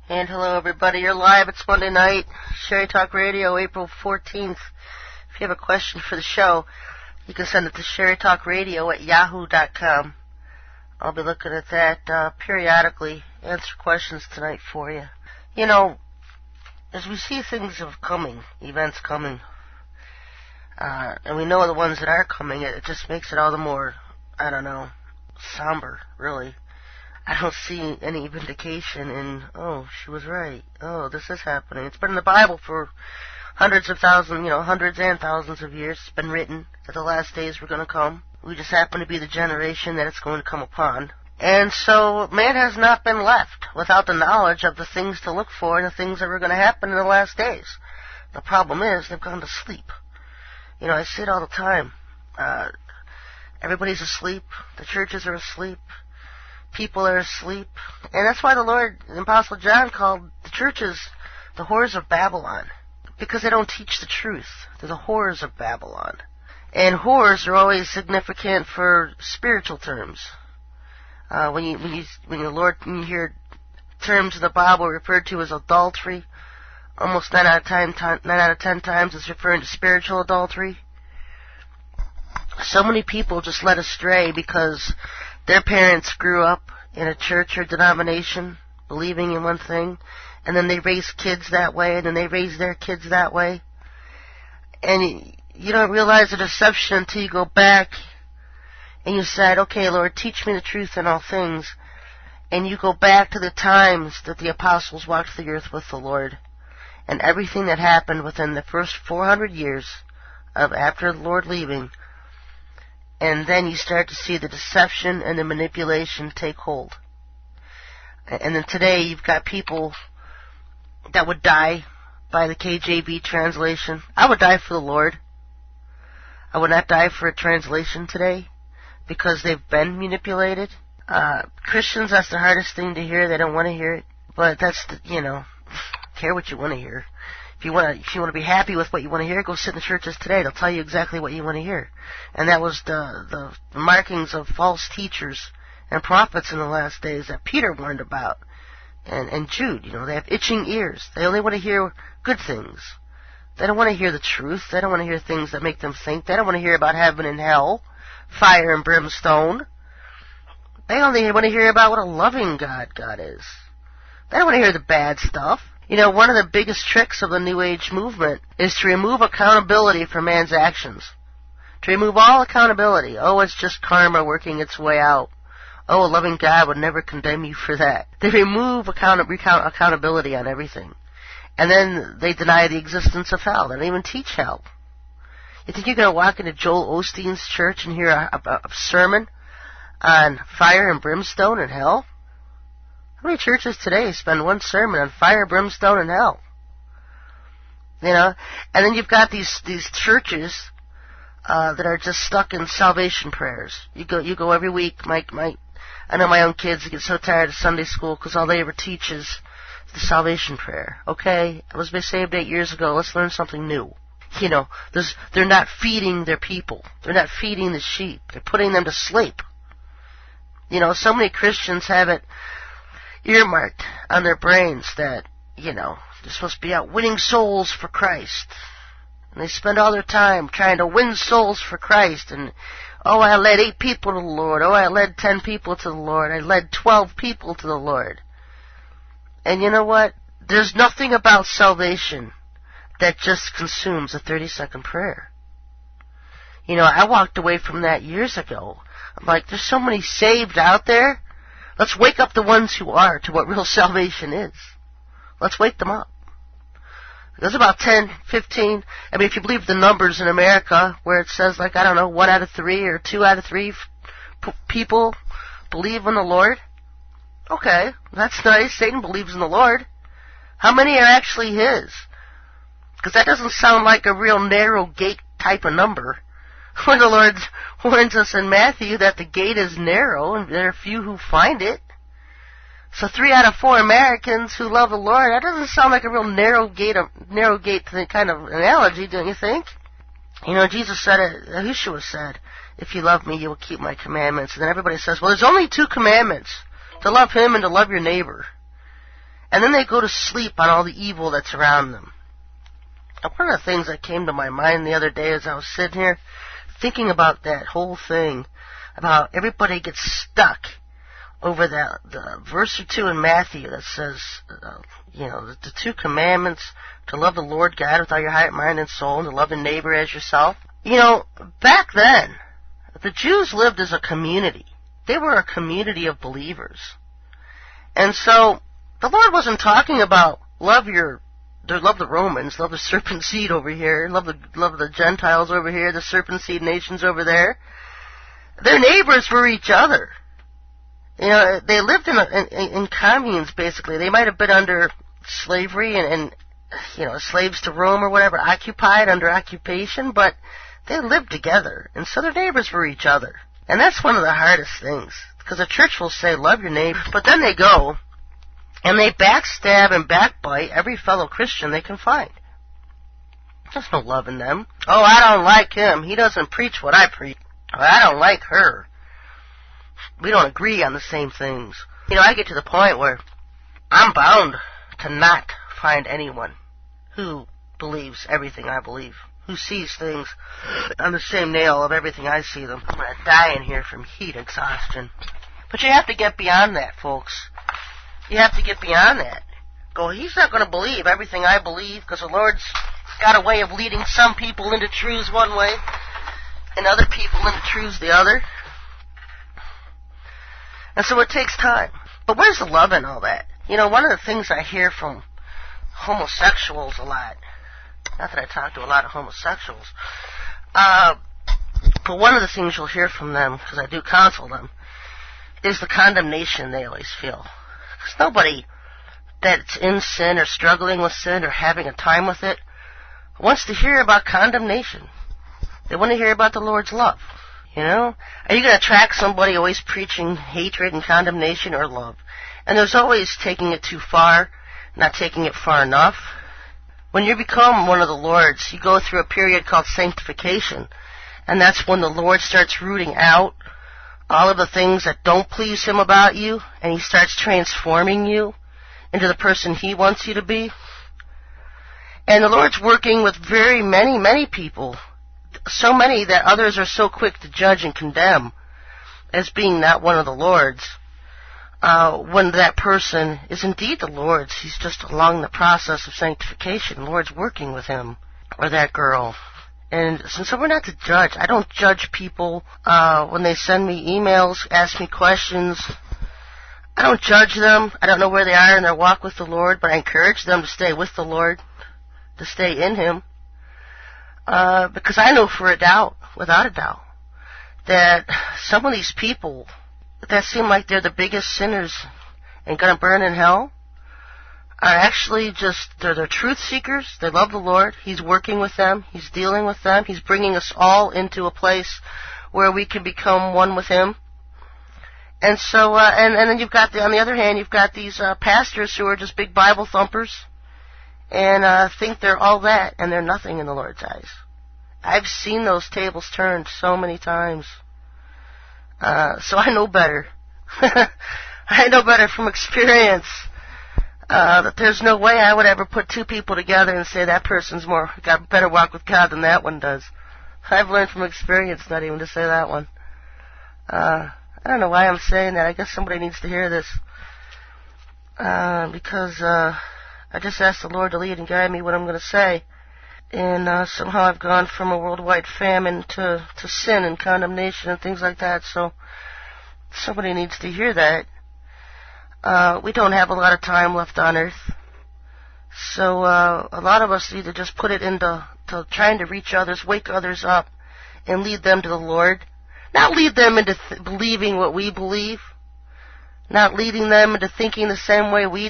And hello, everybody. You're live. It's Monday night. Sherry Talk Radio, April 14th. If you have a question for the show, you can send it to SherryTalkRadio@yahoo.com. I'll be looking at that periodically, answer questions tonight for you. You know, as we see things coming, events coming, and we know the ones that are coming, it just makes it all the more, somber, really. I don't see any vindication in, oh, she was right. Oh, this is happening. It's been in the Bible for hundreds and thousands of years. It's been written that the last days were going to come. We just happen to be the generation that it's going to come upon. And so man has not been left without the knowledge of the things to look for and the things that were going to happen in the last days. The problem is they've gone to sleep. You know, I see it all the time. Everybody's asleep. The churches are asleep. People are asleep. And that's why the Lord, the Apostle John, called the churches the whores of Babylon. Because they don't teach the truth. They're the whores of Babylon. And whores are always significant for spiritual terms. When you hear terms in the Bible referred to as adultery, almost 9 out of 10 times it's referring to spiritual adultery. So many people just led astray because their parents grew up in a church or denomination believing in one thing, and then they raised kids that way, and then they raised their kids that way. And you don't realize the deception until you go back and you said, okay, Lord, teach me the truth in all things. And you go back to the times that the apostles walked the earth with the Lord, and everything that happened within the first 400 years of after the Lord leaving. And then you start to see the deception and the manipulation take hold. And then today you've got people that would die by the KJV translation. I would die for the Lord. I would not die for a translation today because they've been manipulated. Christians, that's the hardest thing to hear. They don't want to hear it. But that's, care what you want to hear. If you want to be happy with what you want to hear, go sit in the churches today. They'll tell you exactly what you want to hear. And that was the markings of false teachers and prophets in the last days that Peter warned about. And Jude, they have itching ears. They only want to hear good things. They don't want to hear the truth. They don't want to hear things that make them think. They don't want to hear about heaven and hell, fire and brimstone. They only want to hear about what a loving God is. They don't want to hear the bad stuff. One of the biggest tricks of the New Age movement is to remove accountability for man's actions. To remove all accountability. Oh, it's just karma working its way out. Oh, a loving God would never condemn you for that. They remove accountability on everything. And then they deny the existence of hell. They don't even teach hell. You think you're going to walk into Joel Osteen's church and hear a sermon on fire and brimstone and hell? How many churches today spend one sermon on fire, brimstone, and hell? And then you've got these churches that are just stuck in salvation prayers. You go every week. I know my own kids get so tired of Sunday school because all they ever teach is the salvation prayer. Okay, I was saved 8 years ago. Let's learn something new. They're not feeding their people. They're not feeding the sheep. They're putting them to sleep. So many Christians have it earmarked on their brains that, they're supposed to be out winning souls for Christ. And they spend all their time trying to win souls for Christ. And, oh, I led 8 people to the Lord. Oh, I led 10 people to the Lord. I led 12 people to the Lord. And you know what? There's nothing about salvation that just consumes a 30-second prayer. I walked away from that years ago. I'm like, there's so many saved out there. Let's wake up the ones who are to what real salvation is. Let's wake them up. There's about 10, 15, if you believe the numbers in America, where it says 1 out of 3 or 2 out of 3 people believe in the Lord. Okay, that's nice. Satan believes in the Lord. How many are actually his? Because that doesn't sound like a real narrow gate type of number. When the Lord warns us in Matthew that the gate is narrow and there are few who find it. So 3 out of 4 Americans who love the Lord, that doesn't sound like a real narrow gate kind of analogy, don't you think? Jesus said it, Yeshua said, if you love me, you will keep my commandments. And then everybody says, well, there's only 2 commandments, to love him and to love your neighbor. And then they go to sleep on all the evil that's around them. And one of the things that came to my mind the other day as I was sitting here thinking about that whole thing, about everybody gets stuck over the verse or two in Matthew that says, the 2 commandments, to love the Lord God with all your heart, mind, and soul, and to love the neighbor as yourself. Back then, the Jews lived as a community. They were a community of believers. And so, the Lord wasn't talking about love the Romans, love the serpent seed over here, love the Gentiles over here, the serpent seed nations over there. Their neighbors were each other. They lived in communes, basically. They might have been under slavery and slaves to Rome or whatever, occupied, under occupation, but they lived together. And so their neighbors were each other. And that's one of the hardest things, because the church will say, love your neighbor, but then they go and they backstab and backbite every fellow Christian they can find. There's no love in them. Oh, I don't like him. He doesn't preach what I preach. Or, I don't like her. We don't agree on the same things. I get to the point where I'm bound to not find anyone who believes everything I believe, who sees things on the same nail of everything I see them. I'm going to die in here from heat exhaustion. But you have to get beyond that, folks. You have to get beyond that. Go, he's not going to believe everything I believe, because the Lord's got a way of leading some people into truths one way and other people into truths the other. And so it takes time. But where's the love in all that? One of the things I hear from homosexuals a lot, not that I talk to a lot of homosexuals, but one of the things you'll hear from them, because I do counsel them, is the condemnation they always feel. Because nobody that's in sin or struggling with sin or having a time with it wants to hear about condemnation. They want to hear about the Lord's love. Are you going to attract somebody always preaching hatred and condemnation or love? And there's always taking it too far, not taking it far enough. When you become one of the Lord's, you go through a period called sanctification. And that's when the Lord starts rooting out all of the things that don't please Him about you, and He starts transforming you into the person He wants you to be. And the Lord's working with very many people, so many that others are so quick to judge and condemn as being not one of the Lord's. When that person is indeed the Lord's, he's just along the process of sanctification. The Lord's working with him or that girl. And so we're not to judge. I don't judge people when they send me emails, ask me questions. I don't judge them. I don't know where they are in their walk with the Lord, but I encourage them to stay with the Lord, to stay in Him. Because I know without a doubt, that some of these people that seem like they're the biggest sinners and going to burn in hell are actually they're truth seekers. They love the Lord. He's working with them. He's dealing with them. He's bringing us all into a place where we can become one with Him. And so, and then you've got, on the other hand, you've got these pastors who are just big Bible thumpers and think they're all that, and they're nothing in the Lord's eyes. I've seen those tables turned so many times. So I know better. I know better from experience. That there's no way I would ever put two people together and say that person's got a better walk with God than that one does. I've learned from experience not even to say that one. I don't know why I'm saying that. I guess somebody needs to hear this. Because I just asked the Lord to lead and guide me what I'm going to say. And somehow I've gone from a worldwide famine to sin and condemnation and things like that. So somebody needs to hear that. We don't have a lot of time left on earth. So a lot of us need to just put it into trying to reach others, wake others up, and lead them to the Lord. Not lead them into believing what we believe. Not leading them into thinking the same way we